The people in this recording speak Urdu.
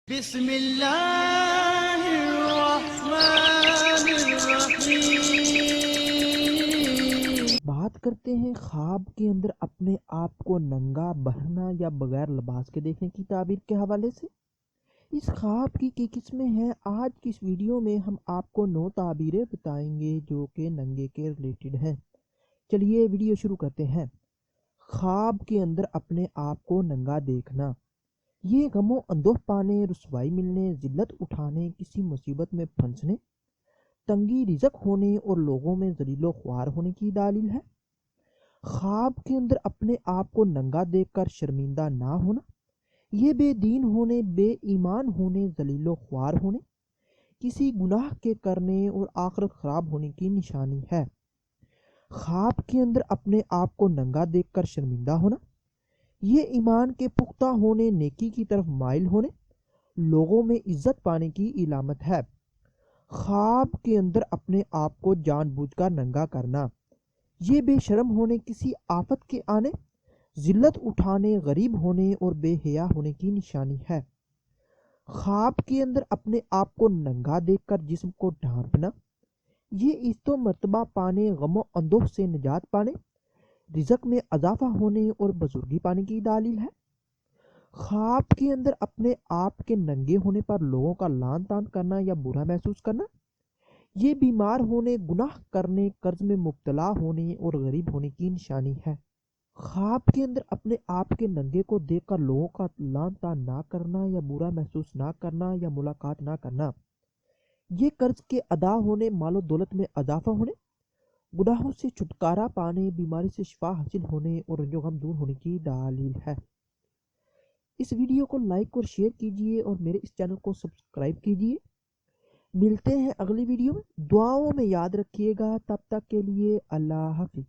بسم اللہ الرحمن الرحیم۔ بات کرتے ہیں خواب کے اندر اپنے آپ کو ننگا بہرنا یا بغیر لباس کے دیکھنے کی تعبیر کے حوالے سے۔ اس خواب کی کئی قسمیں ہیں۔ آج کی اس ویڈیو میں ہم آپ کو 9 تعبیریں بتائیں گے جو کہ ننگے کے ریلیٹڈ ہیں۔ چلیے ویڈیو شروع کرتے ہیں۔ خواب کے اندر اپنے آپ کو ننگا دیکھنا، یہ غم و اندوہ پانے، رسوائی ملنے، ذلت اٹھانے، کسی مصیبت میں پھنسنے، تنگی رزق ہونے اور لوگوں میں ذلیل و خوار ہونے کی دلیل ہے۔ خواب کے اندر اپنے آپ کو ننگا دیکھ کر شرمندہ نہ ہونا، یہ بے دین ہونے، بے ایمان ہونے، ذلیل و خوار ہونے، کسی گناہ کے کرنے اور آخرت خراب ہونے کی نشانی ہے۔ خواب کے اندر اپنے آپ کو ننگا دیکھ کر شرمندہ ہونا، یہ ایمان کے پختہ ہونے، نیکی کی طرف مائل ہونے، لوگوں میں عزت پانے کی علامت ہے۔ خواب کے اندر اپنے آپ کو جان بوجھ کر ننگا کرنا، یہ بے شرم ہونے، کسی آفت کے آنے، ذلت اٹھانے، غریب ہونے اور بے حیا ہونے کی نشانی ہے۔ خواب کے اندر اپنے آپ کو ننگا دیکھ کر جسم کو ڈھانپنا، یہ عزت و مرتبہ پانے، غم و اندوہ سے نجات پانے، رزق میں اضافہ ہونے اور بزرگی پانے کی دلیل ہے۔ خواب کے اندر اپنے آپ کے ننگے ہونے پر لوگوں کا لعن طعن کرنا یا برا محسوس کرنا، یہ بیمار ہونے، گناہ کرنے، قرض میں مبتلا ہونے اور غریب ہونے کی نشانی ہے۔ خواب کے اندر اپنے آپ کے ننگے کو دیکھ کر لوگوں کا لعن طعن نہ کرنا یا برا محسوس نہ کرنا یا ملاقات نہ کرنا، یہ قرض کے ادا ہونے، مال و دولت میں اضافہ ہونے، گناہوں سے چھٹکارا پانے، بیماری سے شفا حاصل ہونے اور رنج و غم دور ہونے کی دلیل ہے۔ اس ویڈیو کو لائک اور شیئر کیجیے اور میرے اس چینل کو سبسکرائب کیجیے۔ ملتے ہیں اگلی ویڈیو میں، دعاؤں میں یاد رکھیے گا۔ تب تک کے لیے اللہ حافظ۔